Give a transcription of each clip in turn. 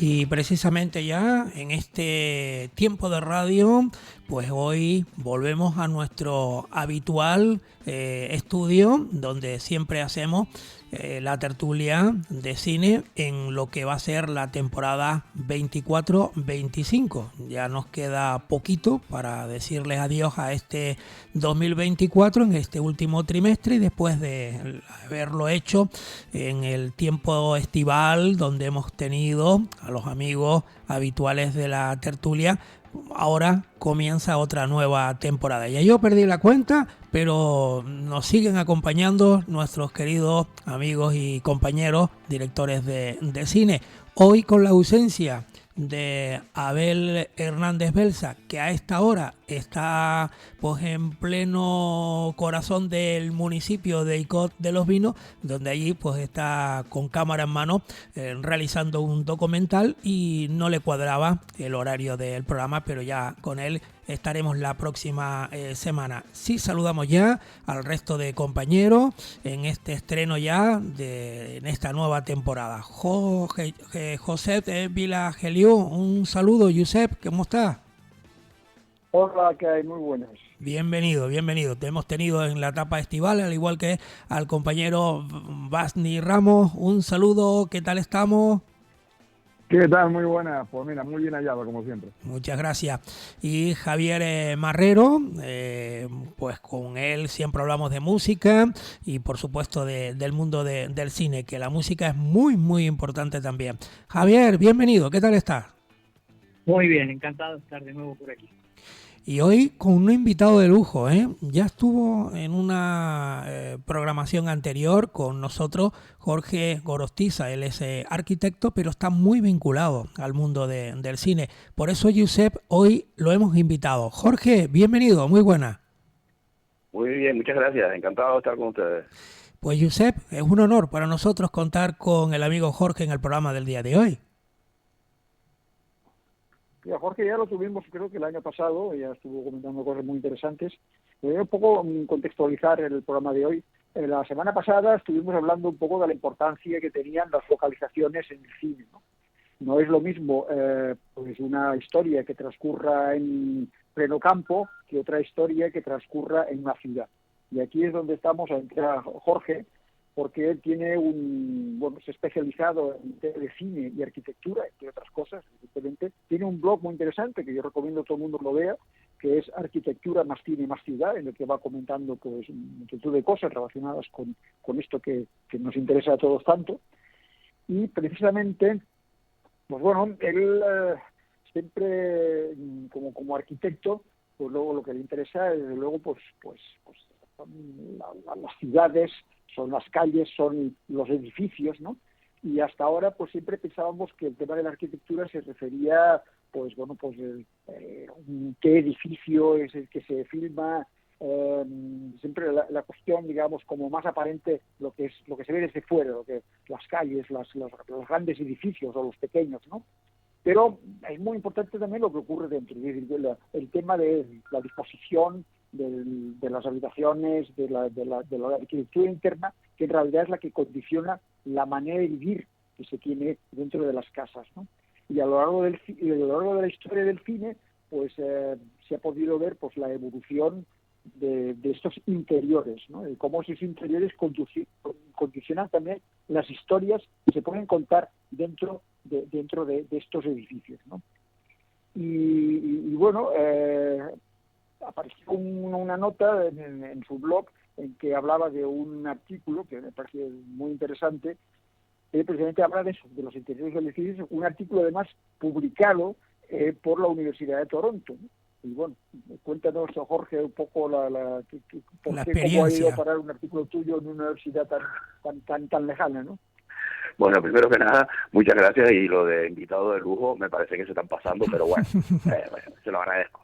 Y precisamente ya en este tiempo de radio, pues hoy volvemos a nuestro habitual estudio, donde siempre hacemos la tertulia de cine en lo que va a ser la temporada 24-25. Ya nos queda poquito para decirles adiós a este 2024 en este último trimestre, y después de haberlo hecho en el tiempo estival, donde hemos tenido a los amigos habituales de la tertulia, ahora comienza otra nueva temporada. Ya yo perdí la cuenta, pero nos siguen acompañando nuestros queridos amigos y compañeros directores de cine. Hoy con la ausencia de Abel Hernández Belsa, que a esta hora está pues en pleno corazón del municipio de Icod de los Vinos, donde allí pues está con cámara en mano realizando un documental, y no le cuadraba el horario del programa, pero ya con él estaremos la próxima semana. Sí, saludamos ya al resto de compañeros en este estreno ya en esta nueva temporada. Josep Vila Geliu, un saludo. Josep, ¿cómo estás? Hola, ¿qué hay? Muy buenas. Bienvenido, bienvenido. Te hemos tenido en la etapa estival, al igual que al compañero Basni Ramos. Un saludo, ¿qué tal estamos? ¿Qué tal? Muy buena. Pues mira, muy bien hallado, como siempre. Muchas gracias. Y Javier Marrero, pues con él siempre hablamos de música y por supuesto del mundo del cine, que la música es muy, muy importante también. Javier, bienvenido, ¿qué tal estás? Muy bien, encantado de estar de nuevo por aquí. Y hoy con un invitado de lujo, ¿eh? Ya estuvo en una programación anterior con nosotros Jorge Gorostiza. Él es arquitecto, pero está muy vinculado al mundo del cine. Por eso, Josep, hoy lo hemos invitado. Jorge, bienvenido, muy buena. Muy bien, muchas gracias. Encantado de estar con ustedes. Pues, Josep, es un honor para nosotros contar con el amigo Jorge en el programa del día de hoy. Y a Jorge ya lo tuvimos, creo que el año pasado, ya estuvo comentando cosas muy interesantes. Voy a un poco contextualizar el programa de hoy. La semana pasada estuvimos hablando un poco de la importancia que tenían las localizaciones en el cine, ¿no? No es lo mismo pues una historia que transcurra en pleno campo que otra historia que transcurra en una ciudad. Y aquí es donde estamos a entrar Jorge, porque él tiene es especializado en temas de cine y arquitectura, entre otras cosas, evidentemente. Tiene un blog muy interesante que yo recomiendo a todo el mundo lo vea, que es Arquitectura más Cine más Ciudad, en el que va comentando pues multitud de cosas relacionadas con esto que nos interesa a todos tanto. Y precisamente, pues bueno, él siempre como arquitecto, pues luego lo que le interesa es, desde luego, pues son las ciudades, son las calles, son los edificios, ¿no? Y hasta ahora pues siempre pensábamos que el tema de la arquitectura se refería qué edificio es el que se filma, siempre la cuestión, digamos, como más aparente, lo que se ve desde fuera, las calles, los grandes edificios o los pequeños, ¿no? Pero es muy importante también lo que ocurre dentro, es decir, el tema de la disposición de las habitaciones, de la arquitectura interna, que en realidad es la que condiciona la manera de vivir que se tiene dentro de las casas, ¿no? Y a lo largo de la historia del cine, pues se ha podido ver pues la evolución de estos interiores, ¿no? Y cómo esos interiores condicionan también las historias que se pueden contar dentro de estos edificios, ¿no? Y bueno, apareció una nota en su blog en que hablaba de un artículo que me parece muy interesante, que precisamente habla de eso, de los interiores del edificio, un artículo además publicado por la Universidad de Toronto, ¿no? Y bueno, cuéntanos, Jorge, un poco cómo ha ido a parar un artículo tuyo en una universidad tan lejana, ¿no? Bueno, primero que nada, muchas gracias, y lo de invitado de lujo me parece que se están pasando, pero bueno, se lo agradezco.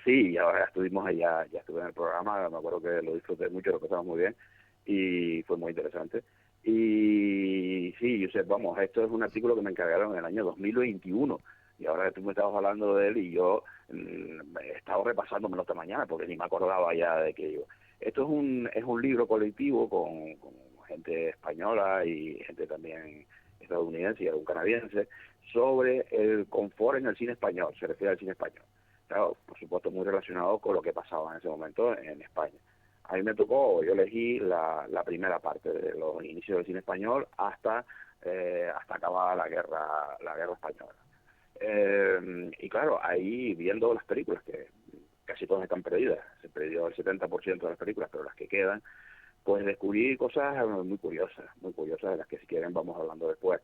Sí, ahora estuvimos allá, ya estuve en el programa, me acuerdo que lo disfruté mucho, lo pasamos muy bien y fue muy interesante. Y sí, Josep, vamos, esto es un artículo que me encargaron en el año 2021, y ahora que tú me estabas hablando de él, y yo he estado repasándomelo esta mañana porque ni me acordaba ya de que yo. Esto es un libro colectivo con gente española y gente también estadounidense y algún canadiense, sobre el confort en el cine español, se refiere al cine español. Claro, por supuesto muy relacionado con lo que pasaba en ese momento en España. A mí me tocó, yo elegí la primera parte de los inicios del cine español hasta acabada la guerra española. Y claro, ahí viendo las películas, que casi todas están perdidas, se perdió el 70% de las películas, pero las que quedan, pues descubrí cosas muy curiosas, de las que si quieren vamos hablando después.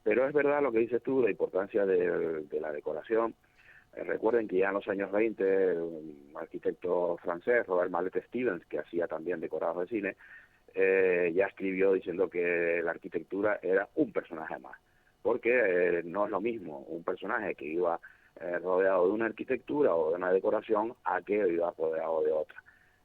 Pero es verdad lo que dices tú, la importancia de la decoración. Recuerden que ya en los años 20, un arquitecto francés, Robert Mallet Stevens, que hacía también decorados de cine, ya escribió diciendo que la arquitectura era un personaje más, porque no es lo mismo un personaje que iba rodeado de una arquitectura o de una decoración a que iba rodeado de otra.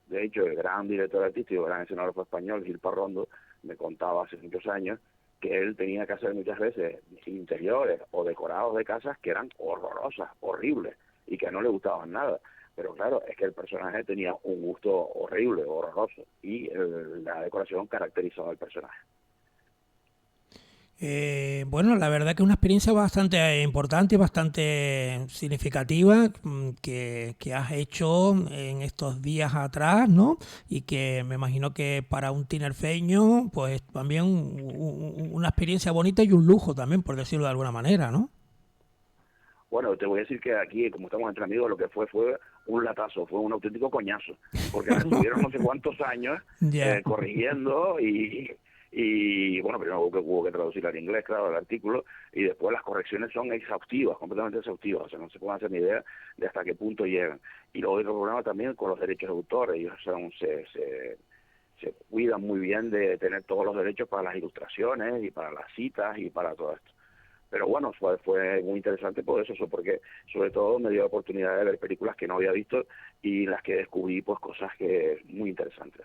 De hecho, el gran director artístico, el gran escenógrafo español, Gil Parrondo, me contaba hace muchos años que él tenía que hacer muchas veces interiores o decorados de casas que eran horrorosas, horribles, y que no le gustaban nada. Pero claro, es que el personaje tenía un gusto horrible, horroroso, y la decoración caracterizaba al personaje. Bueno, la verdad que es una experiencia bastante importante y bastante significativa que has hecho en estos días atrás, ¿no? Y que me imagino que para un tinerfeño, pues también una experiencia bonita y un lujo también, por decirlo de alguna manera, ¿no? Bueno, te voy a decir que aquí, como estamos entre amigos, lo que fue un latazo, fue un auténtico coñazo, porque me estuvieron no sé cuántos años Yeah. corrigiendo y bueno, primero hubo que traducir al inglés, claro, el artículo, y después las correcciones son exhaustivas, completamente exhaustivas, o sea, no se pueden hacer ni idea de hasta qué punto llegan. Y luego hay otro problema también con los derechos de autor, ellos se cuidan muy bien de tener todos los derechos para las ilustraciones y para las citas y para todo esto. Pero bueno, fue muy interesante por eso, porque sobre todo me dio la oportunidad de ver películas que no había visto y las que descubrí pues cosas que muy interesantes.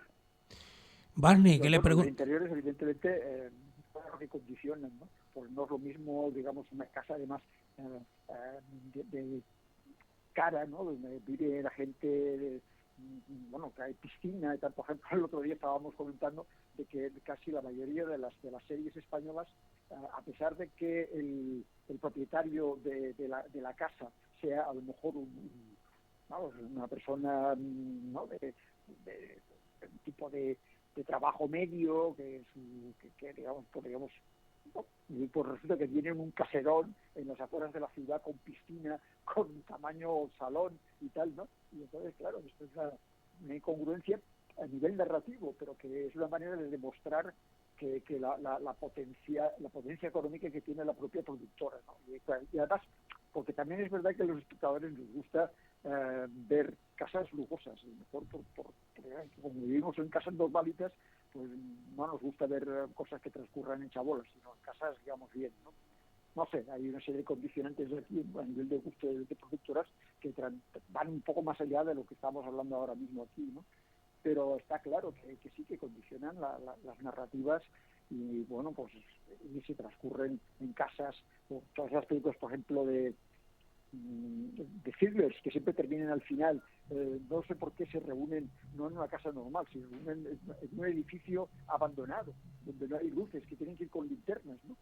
Barney, ¿qué le Los pregunto? interiores, evidentemente, claro que condicionan, ¿no? Pues no es lo mismo, digamos, una casa además de cara, ¿no? Donde vive la gente, bueno, que hay piscina y tal. Por ejemplo, el otro día estábamos comentando de que casi la mayoría de las series españolas, a pesar de que el propietario de la casa sea a lo mejor una persona, ¿no? de tipo de trabajo medio, que digamos, ¿no? Y pues resulta que tienen un caserón en las afueras de la ciudad con piscina, con tamaño salón y tal, ¿no? Y entonces, claro, esto es una incongruencia a nivel narrativo, pero que es una manera de demostrar que la potencia económica que tiene la propia productora, ¿no? Y además, porque también es verdad que a los espectadores les gusta ver casas lujosas, mejor porque como vivimos en casas normalitas, pues no nos gusta ver cosas que transcurran en chabolas, sino en casas, digamos, bien, ¿no? No sé, hay una serie de condicionantes aquí a nivel de gusto de productoras que van un poco más allá de lo que estamos hablando ahora mismo aquí, ¿no? Pero está claro que sí, que condicionan las narrativas y bueno, pues y se transcurren en casas, o todas las películas, por ejemplo, de thrillers que siempre terminan al final, no sé por qué se reúnen no en una casa normal, se reúnen en un edificio abandonado, donde no hay luces, que tienen que ir con linternas, ¿no?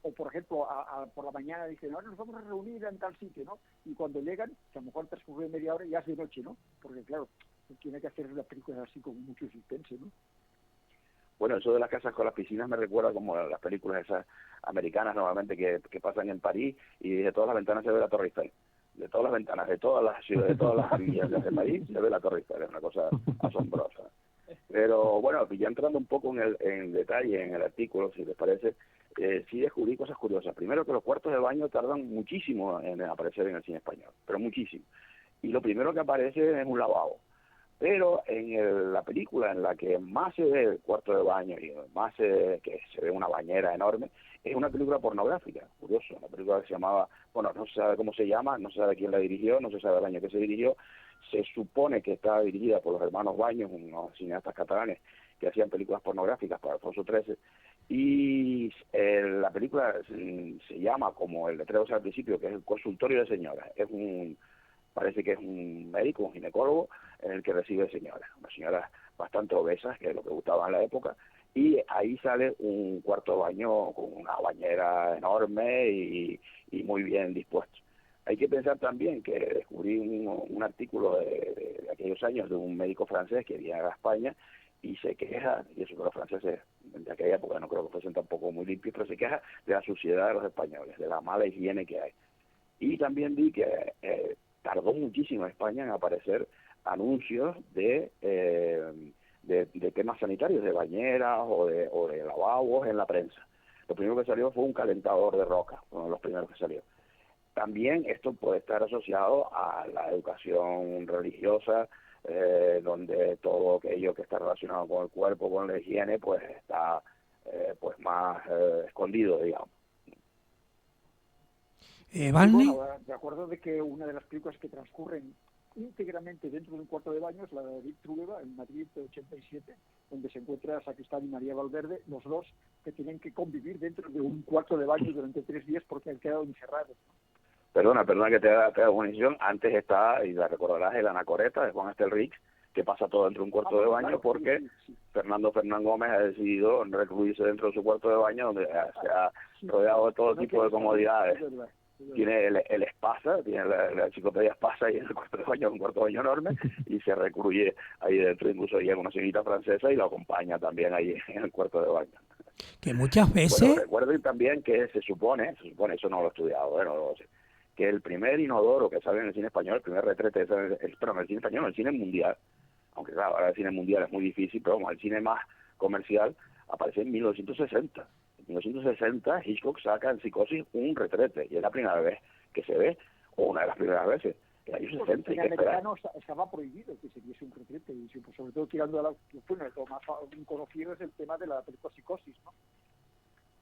O por ejemplo, por la mañana dicen, ahora nos vamos a reunir en tal sitio, ¿no? Y cuando llegan, que a lo mejor transcurre media hora y ya es de noche, ¿no? Porque claro, tiene que hacer las películas así con mucho suspense, ¿no? Bueno, eso de las casas con las piscinas me recuerda como a las películas esas americanas normalmente que pasan en París y de todas las ventanas se ve la Torre Eiffel. De todas las ventanas, de todas las ciudades, de todas las villas de París se ve la Torre Eiffel, es una cosa asombrosa. Pero bueno, ya entrando un poco en detalle en el artículo, si les parece, sí descubrí cosas curiosas. Primero que los cuartos de baño tardan muchísimo en aparecer en el cine español, pero muchísimo. Y lo primero que aparece es un lavabo. Pero en la película en la que más se ve el cuarto de baño y más que se ve una bañera enorme, es una película pornográfica, curioso, una película que se llamaba, bueno, no se sabe cómo se llama, no se sabe quién la dirigió, no se sabe el año que se dirigió, se supone que estaba dirigida por los hermanos Baños, unos cineastas catalanes que hacían películas pornográficas para Alfonso XIII, y la película se llama, como el letrero al principio, que es el consultorio de señoras, parece que es un médico, un ginecólogo, en el que recibe señoras, unas señoras bastante obesas, que es lo que gustaba en la época, y ahí sale un cuarto de baño con una bañera enorme y muy bien dispuesto. Hay que pensar también que descubrí un artículo de aquellos años de un médico francés que viene a España y se queja, y eso que los franceses de aquella época no creo que fuesen tampoco muy limpios, pero se queja de la suciedad de los españoles, de la mala higiene que hay. Y también vi que tardó muchísimo España en aparecer anuncios de temas sanitarios, de bañeras o de lavabos en la prensa. Lo primero que salió fue un calentador de roca, uno de los primeros que salió. También esto puede estar asociado a la educación religiosa, donde todo aquello que está relacionado con el cuerpo, con la higiene, pues está pues más escondido, digamos. Barney. Bueno, de acuerdo de que una de las películas que transcurren íntegramente dentro de un cuarto de baño es la de David Trueba en Madrid de 87, donde se encuentra Sacristán y María Valverde, los dos que tienen que convivir dentro de un cuarto de baño durante 3 días porque han quedado encerrados. Perdona que te haga una decisión. Antes está, y la recordarás, el Anacoreta de Juan Estelrich, que pasa todo dentro de un cuarto de baño, porque sí. Fernán Gómez ha decidido recluirse dentro de su cuarto de baño, donde se ha rodeado de todo tipo de comodidades. Tiene el Espasa, tiene la enciclopedia Espasa ahí en el cuarto de baño, un cuarto de baño enorme, y se recluye ahí dentro, incluso hay una señorita francesa y lo acompaña también ahí en el cuarto de baño. Que muchas veces... Bueno, recuerden también que se supone, eso no lo he estudiado, bueno, que el primer inodoro que sale en el cine español, el primer retrete, pero en el cine español, en el cine mundial, aunque claro, ahora el cine mundial es muy difícil, pero como el cine más comercial, aparece en 1960. En 1960 Hitchcock saca en Psicosis un retrete, y es la primera vez que se ve, o una de las primeras veces, en el año 60. En americano estaba prohibido que se viese un retrete, y sobre todo tirando a lo más conocido es el tema de la película Psicosis, ¿no?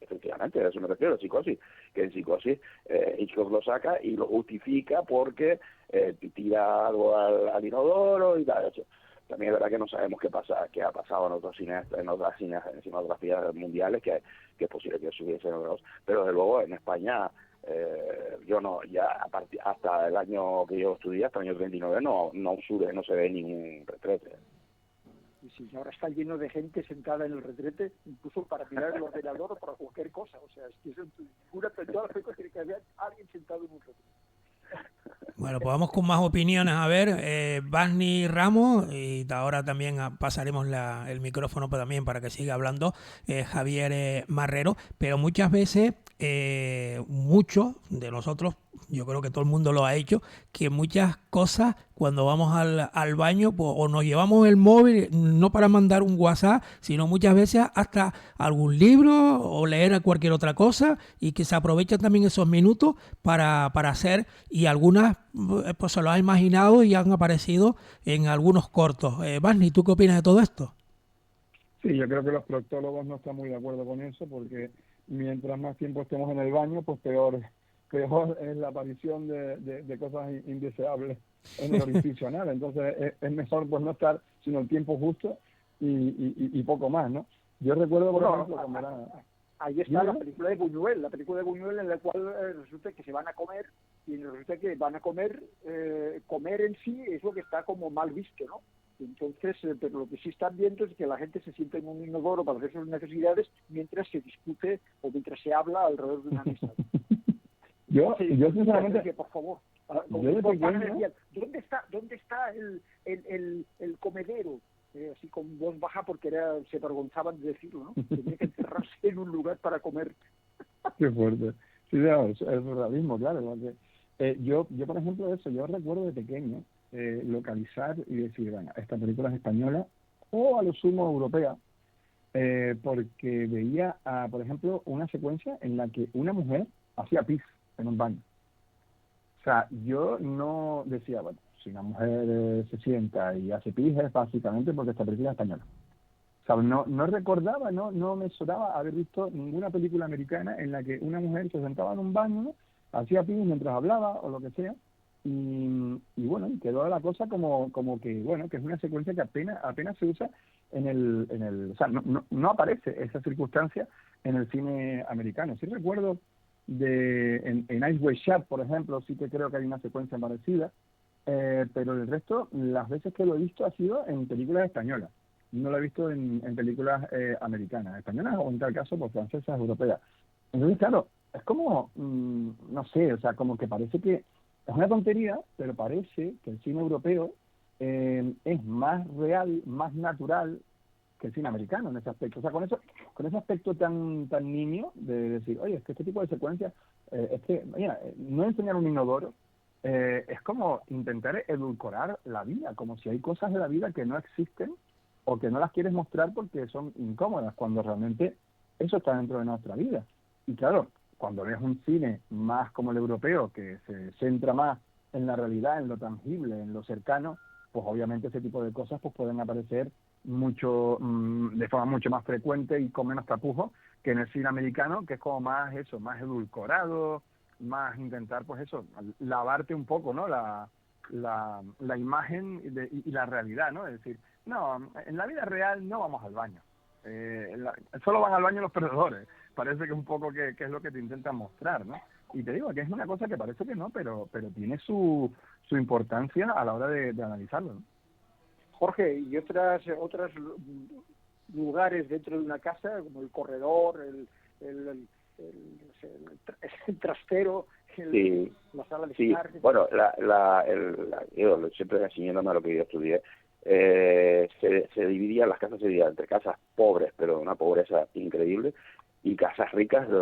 Efectivamente, a eso me refiero, Psicosis, que en Psicosis Hitchcock lo saca y lo justifica porque tira algo al inodoro y tal. También es verdad que no sabemos qué ha pasado en otros cines, en otras cinematografías mundiales, que es posible que se hubiesen logrado, pero desde luego en España yo no, ya hasta el año que yo estudié, hasta el año 39, no se ve ningún retrete. Y sí, ahora está lleno de gente sentada en el retrete, incluso para mirar el ordenador o para cualquier cosa. O sea, es que toda la película tiene que haber alguien sentado en un retrete. Bueno, pues vamos con más opiniones. A ver, Barney Ramos, y ahora también pasaremos el micrófono también para que siga hablando Javier Marrero, pero muchas veces, muchos de nosotros, yo creo que todo el mundo lo ha hecho, que muchas cosas cuando vamos al baño pues, o nos llevamos el móvil, no para mandar un WhatsApp, sino muchas veces hasta algún libro o leer cualquier otra cosa, y que se aprovechan también esos minutos para hacer, y algunas pues se lo han imaginado y han aparecido en algunos cortos. Barney, ¿tú qué opinas de todo esto? Sí, yo creo que los proctólogos no están muy de acuerdo con eso, porque mientras más tiempo estemos en el baño, pues peor es la aparición de cosas indeseables en el orificio anal. Entonces es mejor pues no estar sino el tiempo justo y poco más, ¿no? Yo recuerdo, por ejemplo, cuando era... Ahí está la película de Buñuel, en la cual resulta que se van a comer, y resulta que van a comer en sí es lo que está como mal visto, ¿no? Entonces, pero lo que sí están viendo es que la gente se sienta en un inodoro para hacer sus necesidades mientras se discute o mientras se habla alrededor de una mesa. Yo sinceramente, por favor, ¿dónde está el comedero? Así con voz baja porque se avergonzaban de decirlo, ¿no? Tenía que encerrarse en un lugar para comer. Qué fuerte. Sí, es realismo, claro. Porque, yo, por ejemplo, yo recuerdo de pequeño localizar y decir, bueno, esta película es española o a lo sumo europea, porque veía, por ejemplo, una secuencia en la que una mujer hacía pis en un baño. O sea, yo no decía, bueno, si una mujer se sienta y hace pis es básicamente porque esta película es española. O sea, no recordaba, no me sonaba haber visto ninguna película americana en la que una mujer se sentaba en un baño, hacía pis mientras hablaba o lo que sea, y bueno, quedó la cosa como que, bueno, que es una secuencia que apenas se usa en el o sea, no aparece esa circunstancia en el cine americano. Sí recuerdo en Ice White Shot, por ejemplo, sí que creo que hay una secuencia parecida, pero el resto, las veces que lo he visto ha sido en películas españolas. no la he visto en películas americanas, españolas o en tal caso pues francesas, europeas. Entonces, claro, es como, no sé, o sea, como que parece que es una tontería, pero parece que el cine europeo es más real, más natural que el cine americano en ese aspecto. O sea, con ese aspecto tan niño de decir, oye, es que este tipo de secuencias, es que, mira, no enseñar un inodoro, es como intentar edulcorar la vida, como si hay cosas de la vida que no existen o que no las quieres mostrar porque son incómodas, cuando realmente eso está dentro de nuestra vida. Y claro, cuando ves un cine más como el europeo, que se centra más en la realidad, en lo tangible, en lo cercano, pues obviamente ese tipo de cosas pues pueden aparecer mucho de forma mucho más frecuente y con menos tapujos que en el cine americano, que es como más eso, más edulcorado, más intentar pues eso, lavarte un poco, ¿no? La imagen y la realidad, ¿no? Es decir, no, en la vida real no vamos al baño. Solo van al baño los perdedores. Parece que es un poco que es lo que te intentan mostrar, ¿no? Y te digo que es una cosa que parece que no, pero tiene su importancia a la hora de analizarlo, ¿no? Jorge, y otros lugares dentro de una casa, como el corredor, el trastero, Sí, la sala de sí. estar. Bueno, yo siempre siguiéndome a lo que yo estudié, se dividía, las casas se dividían entre casas pobres, pero de una pobreza increíble, y casas ricas de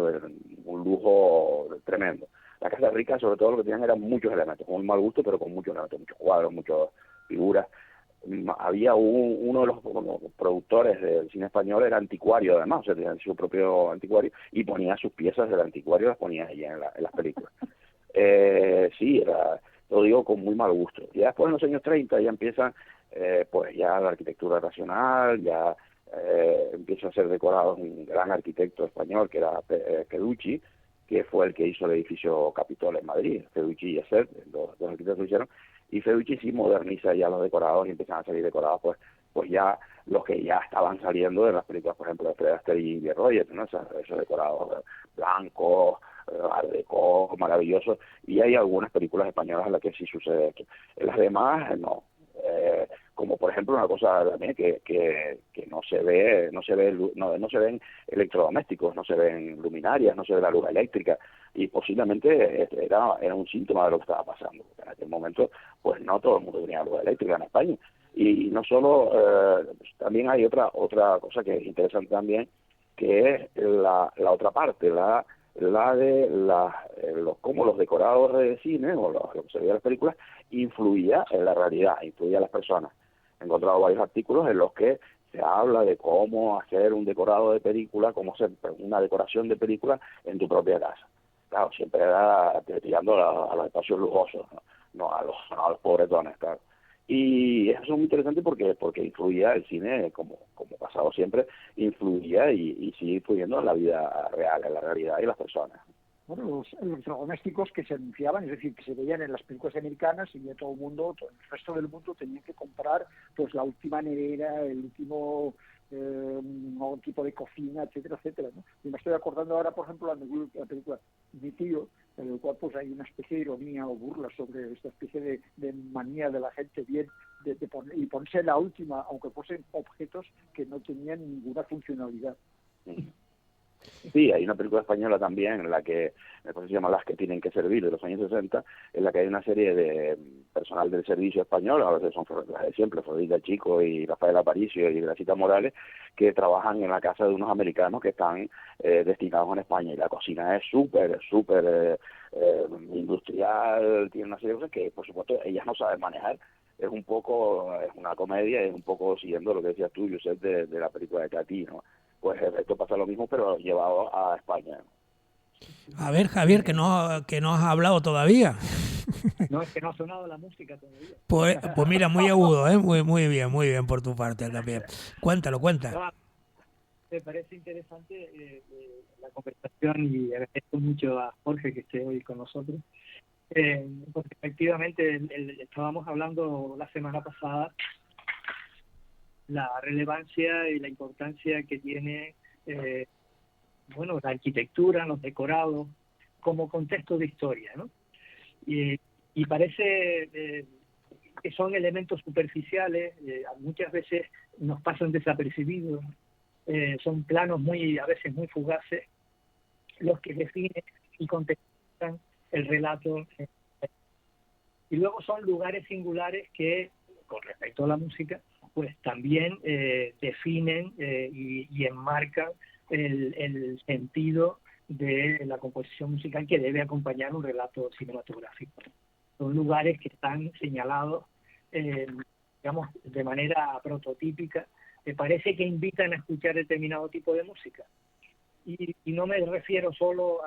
un lujo tremendo. Las casas ricas, sobre todo, lo que tenían eran muchos elementos, con un mal gusto, pero con muchos elementos, muchos cuadros, muchas figuras. Había uno de los productores del cine español, era anticuario además, o sea, tenía su propio anticuario, y ponía sus piezas del anticuario, las ponía ahí en las películas. Sí, lo digo con muy mal gusto. Y después en los años 30 ya empieza pues ya la arquitectura racional, ya empieza a ser decorado un gran arquitecto español que era Peducci, que fue el que hizo el edificio Capitol en Madrid. Peducci y Esser, dos arquitectos lo hicieron, y Peducci sí moderniza ya los decorados y empiezan a salir decorados pues ya los que ya estaban saliendo de las películas, por ejemplo, de Fred Astaire y India Rogers, ¿no? Esos decorados blancos, art deco, maravillosos, y hay algunas películas españolas en las que sí sucede esto. En las demás, no. Como por ejemplo una cosa también que no se ven electrodomésticos, no se ven luminarias, no se ve la luz eléctrica, y posiblemente era un síntoma de lo que estaba pasando. En aquel momento pues no todo el mundo tenía luz eléctrica en España, y no solo, también hay otra cosa que es interesante también, que es la otra parte, cómo los decorados de cine o lo que se veía en las películas influía en la realidad, influía en las personas. He encontrado varios artículos en los que se habla de cómo hacer un decorado de película, cómo hacer una decoración de película en tu propia casa. Claro, siempre era tirando a los espacios lujosos, no a los pobretones, claro. Y eso es muy interesante porque influía el cine, como pasado siempre, influía y sigue influyendo en la vida real, en la realidad y las personas. Bueno, los electrodomésticos que se anunciaban, es decir, que se veían en las películas americanas, y ya todo el resto del mundo tenía que comprar pues la última nevera, el último tipo de cocina, etcétera, etcétera, ¿no? Y me estoy acordando ahora, por ejemplo, la película Mi tío, en el cual pues hay una especie de ironía o burla sobre esta especie de manía de la gente bien de ponerse la última, aunque fuesen objetos que no tenían ninguna funcionalidad. Sí, hay una película española también, en la que me parece que se llama Las que tienen que servir, de los años 60, en la que hay una serie de personal del servicio español, a veces son las de siempre, Frodita Chico y Rafael Aparicio y Gracita Morales, que trabajan en la casa de unos americanos que están destinados en España, y la cocina es súper industrial, tiene una serie de cosas que, por supuesto, ellas no saben manejar. Es una comedia, es un poco siguiendo lo que decías tú, Josep, de la película de Catí, ¿no? Pues esto pasa lo mismo, pero llevado a España. A ver, Javier, que no has hablado todavía. No, es que no ha sonado la música todavía. Pues mira, muy agudo, ¿eh? Muy bien por tu parte también. Cuenta. No, me parece interesante la conversación, y agradezco mucho a Jorge que esté hoy con nosotros. Porque efectivamente estábamos hablando la semana pasada la relevancia y la importancia que tiene la arquitectura, los decorados, como contexto de historia, ¿no? Y parece que son elementos superficiales, muchas veces nos pasan desapercibidos, son planos a veces muy fugaces, los que definen y contextualizan el relato. Y luego son lugares singulares que, con respecto a la música, pues también definen y enmarcan el sentido de la composición musical que debe acompañar un relato cinematográfico. Son lugares que están señalados, digamos, de manera prototípica, me parece que invitan a escuchar determinado tipo de música. Y no me refiero solo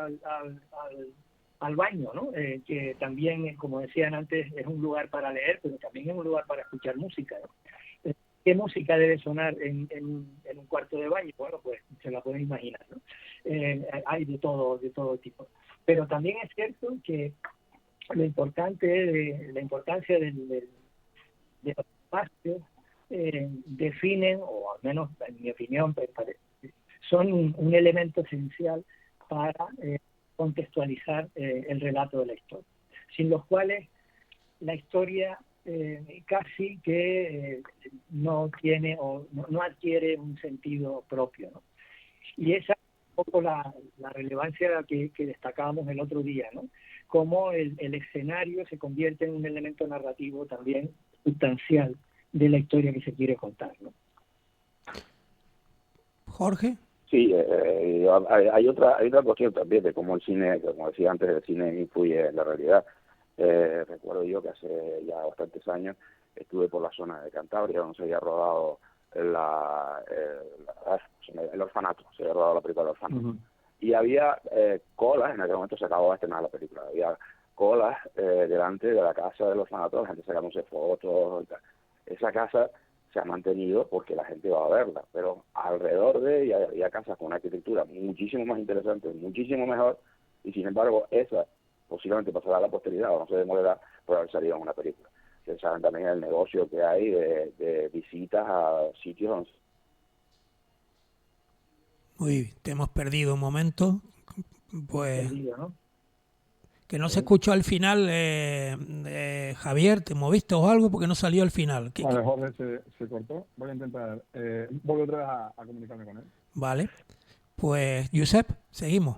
al baño, ¿no? Que también, como decían antes, es un lugar para leer, pero también es un lugar para escuchar música, ¿no? ¿Qué música debe sonar en un cuarto de baño? Bueno, pues se la pueden imaginar, ¿no? Hay de todo tipo. Pero también es cierto que la importancia de los espacios definen, o al menos en mi opinión, son un elemento esencial para contextualizar el relato de la historia, sin los cuales la historia casi que no tiene o no adquiere un sentido propio, ¿no? Y esa es un poco la relevancia que destacábamos el otro día, ¿no? Cómo el escenario se convierte en un elemento narrativo también sustancial de la historia que se quiere contar, ¿no? Jorge. Sí, hay otra cuestión también de cómo el cine, como decía antes, el cine influye en la realidad. Recuerdo yo que hace ya bastantes años estuve por la zona de Cantabria, donde se había rodado el Orfanato, se había rodado la película del Orfanato. Uh-huh. Y había colas, en aquel momento se acababa de estrenar la película, había colas delante de la casa del orfanato, la gente sacándose fotos y tal. Esa casa se ha mantenido porque la gente va a verla, pero alrededor de ella había casas con una arquitectura muchísimo más interesante, muchísimo mejor, y sin embargo esa posiblemente pasará a la posteridad o no se demorará por haber salido en una película. Ustedes saben también el negocio que hay de visitas a sitios. Muy bien, te hemos perdido un momento, pues perdido, ¿no? Que no se escuchó al final, Javier, ¿te moviste o algo? Porque no salió al final. Vale, Jorge se cortó. Voy a intentar, voy otra vez a comunicarme con él. Vale, pues Josep, seguimos.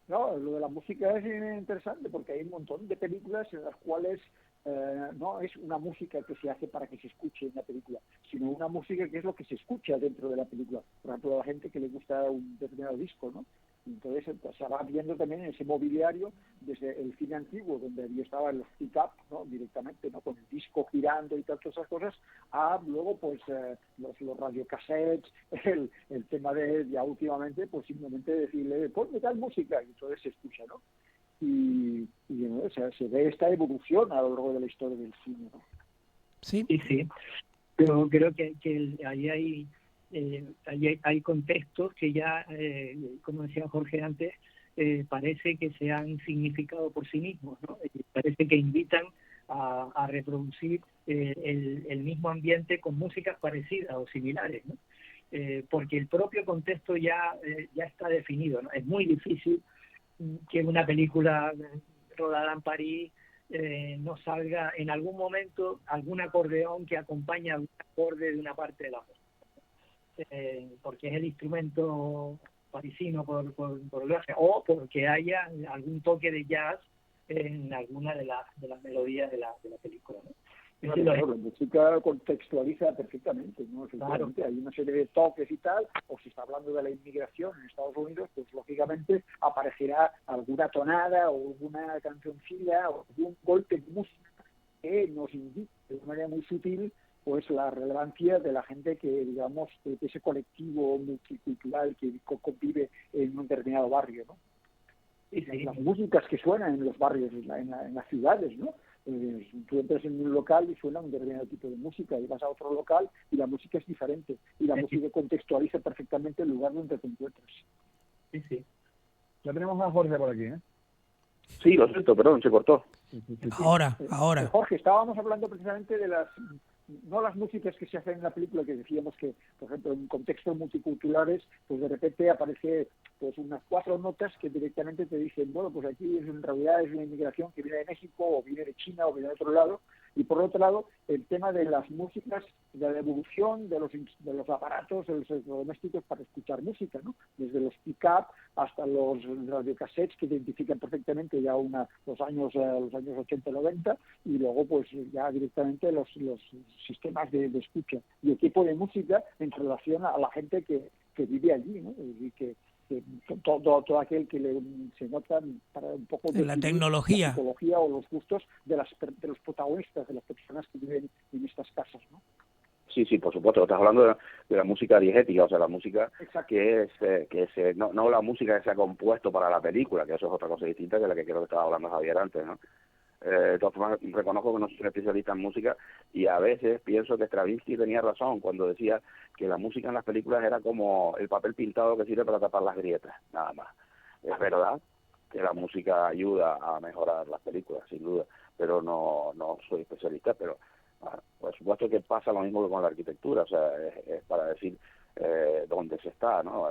No, lo de la música es interesante porque hay un montón de películas en las cuales no es una música que se hace para que se escuche en la película, sino una música que es lo que se escucha dentro de la película. Por ejemplo, a la gente que le gusta un determinado disco, ¿no? Entonces se va viendo también ese mobiliario desde el cine antiguo, donde allí estaban los pick-up, ¿no? Directamente, ¿no? Con el disco girando y todas esas cosas, a luego pues los radiocassettes, el tema de ya últimamente, pues simplemente decirle, ponme tal música, y entonces se escucha, ¿no? Y ¿no? O sea, se ve esta evolución a lo largo de la historia del cine, ¿no? Sí, sí. Pero creo que ahí hay contextos que ya, como decía Jorge antes, parece que se han significado por sí mismos, ¿no? Parece que invitan a reproducir el mismo ambiente con músicas parecidas o similares, ¿no? Porque el propio contexto ya está definido, ¿no? Es muy difícil que una película rodada en París no salga en algún momento algún acordeón que acompaña algún acorde de una parte de la música. Porque es el instrumento parisino por o porque haya algún toque de jazz en alguna de las melodías de la película, ¿no? Claro, la música contextualiza perfectamente, ¿no? Claro. Hay una serie de toques y tal, o si está hablando de la inmigración en Estados Unidos, pues lógicamente aparecerá alguna tonada o alguna cancioncilla o algún golpe de música que nos indique de una manera muy sutil pues la relevancia de la gente que, digamos, de ese colectivo multicultural que convive en un determinado barrio, ¿no? Sí, sí. Las músicas que suenan en los barrios, en las ciudades, ¿no? Tú entras en un local y suena un determinado tipo de música, y vas a otro local y la música es diferente, y la música contextualiza perfectamente el lugar donde te encuentras. Sí, sí. Ya tenemos a Jorge por aquí, ¿eh? Sí, lo siento, perdón, se cortó. Ahora. Jorge, estábamos hablando precisamente de no las músicas que se hacen en la película, que decíamos que, por ejemplo, en contextos multiculturales, pues de repente aparece pues unas 4 notas que directamente te dicen, bueno, pues aquí en realidad es una inmigración que viene de México, o viene de China, o viene de otro lado, Y por otro lado, el tema de las músicas, de la evolución de los aparatos, de los electrodomésticos para escuchar música, ¿no? Desde los pick-up hasta los radiocassettes, que identifican perfectamente ya los años 80-90, y luego pues ya directamente los sistemas de escucha y equipo de música en relación a la gente que vive allí, ¿no? Y que todo aquel que se nota para un poco en la definir tecnología. la psicología o los gustos de los protagonistas, de las personas que viven en estas casas, ¿no? Sí, por supuesto. Estás hablando de la música diegética, o sea, la música Exacto. no la música que se ha compuesto para la película, que eso es otra cosa distinta de la que creo que estaba hablando Javier antes, ¿no? De todas formas, reconozco que no soy un especialista en música y a veces pienso que Stravinsky tenía razón cuando decía que la música en las películas era como el papel pintado que sirve para tapar las grietas, nada más. Es verdad que la música ayuda a mejorar las películas, sin duda, pero no soy especialista, pero por supuesto que pasa lo mismo que con la arquitectura, o sea, es para decir dónde se está, ¿no?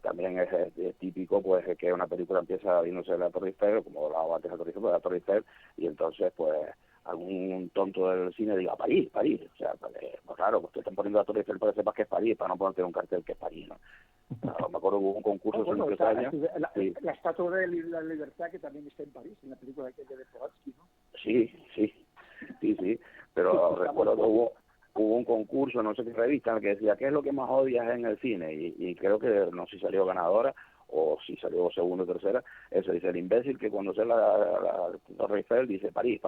También es típico pues que una película empieza viéndose de la Torre Eiffel, como hablaba antes de la Torre Eiffel, y entonces pues algún tonto del cine diga París, o sea, pues claro, pues te están poniendo la Torre Eiffel para que sepas que es París, para no ponerte un cartel que es París, ¿no? Claro, me acuerdo que hubo un concurso hace muchos años. La Estatua de la Libertad, que también está en París, en la película de Polanski, ¿no? Sí, pero recuerdo que hubo un concurso, no sé qué revista, en el que decía, ¿qué es lo que más odias en el cine? Y creo que, no sé si salió ganadora o si salió segunda o tercera, eso dice, el imbécil que cuando se la Torre Eiffel dice París,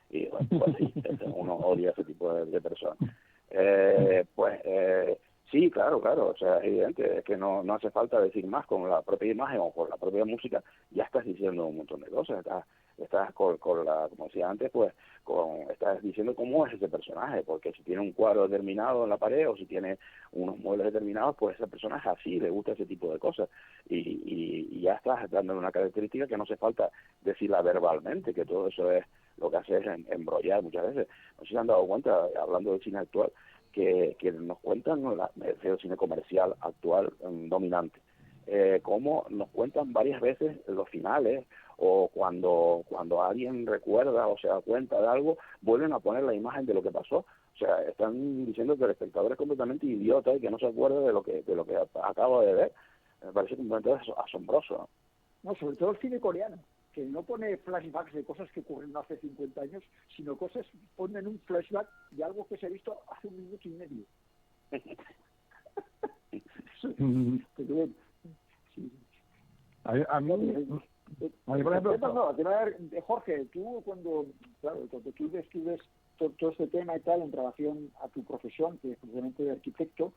y bueno, pues sí, uno odia ese tipo de personas. Sí, claro, o sea, es evidente, es que no hace falta decir más, con la propia imagen o con la propia música, ya estás diciendo un montón de cosas, estás con la, como decía antes, pues estás diciendo cómo es ese personaje, porque si tiene un cuadro determinado en la pared o si tiene unos muebles determinados, pues ese personaje así, le gusta ese tipo de cosas, y ya estás dándole una característica que no hace falta decirla verbalmente, que todo eso es lo que hace es embrollar muchas veces. No sé si se han dado cuenta, hablando del cine actual, que nos cuentan, el cine comercial actual dominante, cómo nos cuentan varias veces los finales, o cuando alguien recuerda o se da cuenta de algo, vuelven a poner la imagen de lo que pasó. O sea, están diciendo que el espectador es completamente idiota y que no se acuerda de lo que acaba de ver. Me parece completamente asombroso, ¿no? Sobre todo el cine coreano, que no pone flashbacks de cosas que ocurrieron hace 50 años, sino ponen un flashback de algo que se ha visto hace 1 minuto y medio. Pero, sí. A mí, por ejemplo, Jorge, tú cuando tú describes todo este tema y tal en relación a tu profesión, que es precisamente de arquitecto,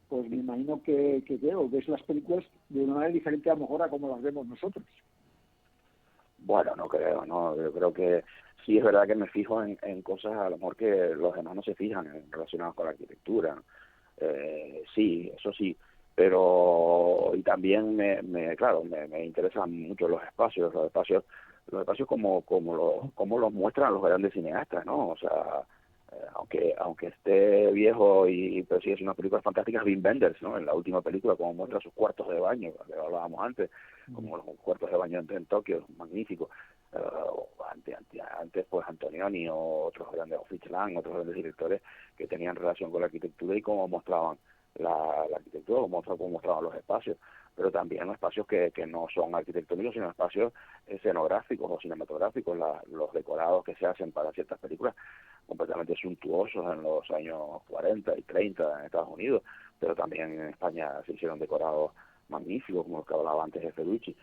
pues me imagino que ves las películas de una manera diferente a lo mejor a como las vemos nosotros. Bueno, no creo, no. Yo creo que sí es verdad que me fijo en cosas a lo mejor que los demás no se fijan relacionadas con la arquitectura, ¿no? Sí, eso sí, pero y también me interesan mucho los espacios como los muestran los grandes cineastas, ¿no? O sea, aunque esté viejo pero sí es una película fantástica, Wim Wenders, ¿no? En la última película, como muestra sus cuartos de baño, que hablábamos antes, como los cuartos de baño en Tokio, magnífico. Antes pues Antonioni o otros grandes, o Fritz Lang, otros grandes directores que tenían relación con la arquitectura y cómo mostraban la arquitectura, cómo mostraban los espacios, pero también los espacios que no son arquitectónicos, sino espacios escenográficos o cinematográficos, los decorados que se hacen para ciertas películas completamente suntuosos en los años 40 y 30 en Estados Unidos, pero también en España se hicieron decorados magníficos, como los que hablaba antes de Ferrucci.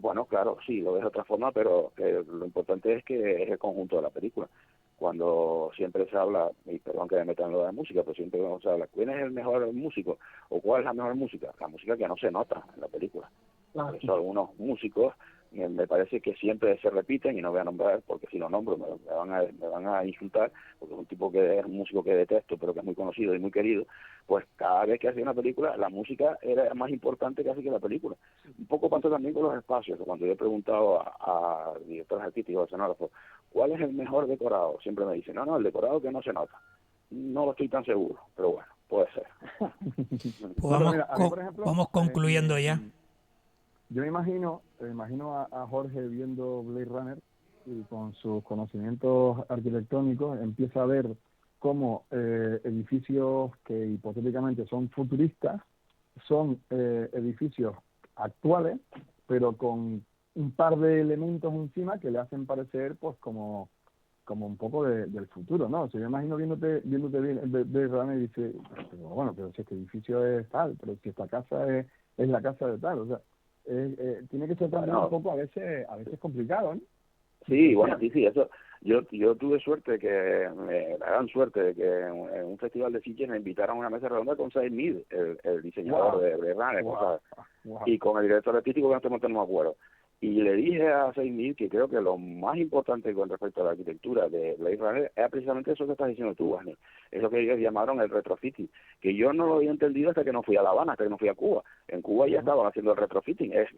Bueno, claro, sí, lo ves de otra forma, pero lo importante es que es el conjunto de la película. Cuando siempre se habla, y perdón que me metan en lo de la música, pero siempre se habla, ¿quién es el mejor músico? ¿O cuál es la mejor música? La música que no se nota en la película. Por eso algunos músicos me parece que siempre se repiten, y no voy a nombrar porque si lo nombro me van a insultar, porque es un tipo que es un músico que detesto, pero que es muy conocido y muy querido. Pues cada vez que hacía una película, la música era más importante casi que la película. Un poco pasa también con los espacios, que cuando yo he preguntado a directores artísticos, a escenógrafos, ¿cuál es el mejor decorado? Siempre me dicen, no, el decorado que no se nota. No lo estoy tan seguro, pero bueno, puede ser. Pues vamos concluyendo ya. Yo me imagino a Jorge viendo Blade Runner y con sus conocimientos arquitectónicos empieza a ver cómo edificios que hipotéticamente son futuristas son edificios actuales, pero con un par de elementos encima que le hacen parecer pues como un poco del futuro, ¿no? O sea, yo imagino viéndote bien de Runner y dice, pero bueno, pero si este edificio es tal, pero si esta casa es la casa de tal, o sea, tiene que ser también un poco a veces complicado, ¿no? Sí, bueno, sí, eso. Yo tuve suerte, la gran suerte de que en un festival de Sitges me invitaron a una mesa redonda con Said Mead, el diseñador de Runner, y con el director artístico, que en este momento no me acuerdo. Y le dije a Said Mead que creo que lo más importante con respecto a la arquitectura de Blade Runner es precisamente eso que estás diciendo tú, Wasni. Es lo que ellos llamaron el retrofitting, que yo no lo había entendido hasta que no fui a La Habana, hasta que no fui a Cuba. En Cuba ya estaban haciendo el retrofitting. El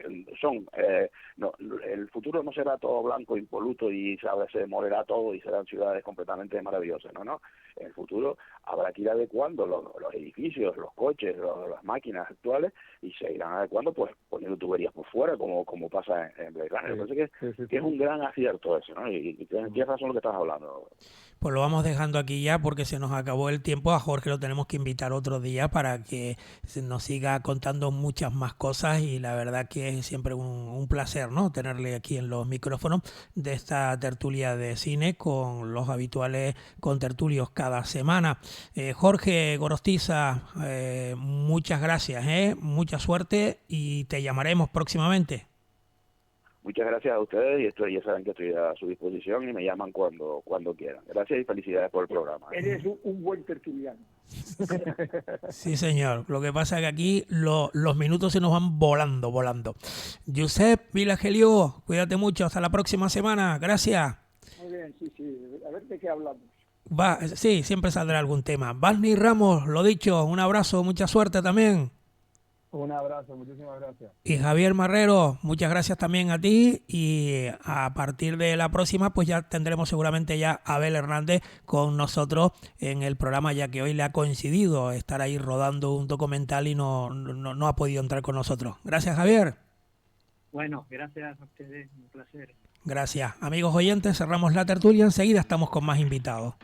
futuro no será todo blanco, impoluto y se demolerá todo y serán ciudades completamente maravillosas, no. En el futuro habrá que ir adecuando los edificios, los coches, las máquinas actuales, y se irán adecuando pues poniendo tuberías por fuera, como pasa en Blade Runner. Me parece que es un gran acierto eso, ¿no? Y tienes razón lo que estás hablando. Pues lo vamos dejando aquí ya porque se nos acabó el tiempo. A Jorge lo tenemos que invitar otro día para que nos siga contando muchas más cosas, y la verdad que es siempre un placer, ¿no?, tenerle aquí en los micrófonos de esta tertulia de cine con los habituales contertulios cada semana. Jorge Gorostiza, muchas gracias, mucha suerte, y te llamaremos próximamente. Muchas gracias a ustedes, y ya saben que estoy a su disposición y me llaman cuando quieran. Gracias y felicidades por el programa. Eres un buen tertuliano. Sí, señor. Lo que pasa es que aquí los minutos se nos van volando. Josep Vilagelio, cuídate mucho. Hasta la próxima semana. Gracias. Muy bien, sí. A ver de qué hablamos. Sí, siempre saldrá algún tema. Vasni Ramos, lo dicho, un abrazo, mucha suerte también. Un abrazo, muchísimas gracias. Y Javier Marrero, muchas gracias también a ti, y a partir de la próxima pues ya tendremos seguramente ya a Abel Hernández con nosotros en el programa, ya que hoy le ha coincidido estar ahí rodando un documental y no ha podido entrar con nosotros. Gracias, Javier. Bueno, gracias a ustedes, un placer. Gracias. Amigos oyentes, cerramos la tertulia, enseguida estamos con más invitados.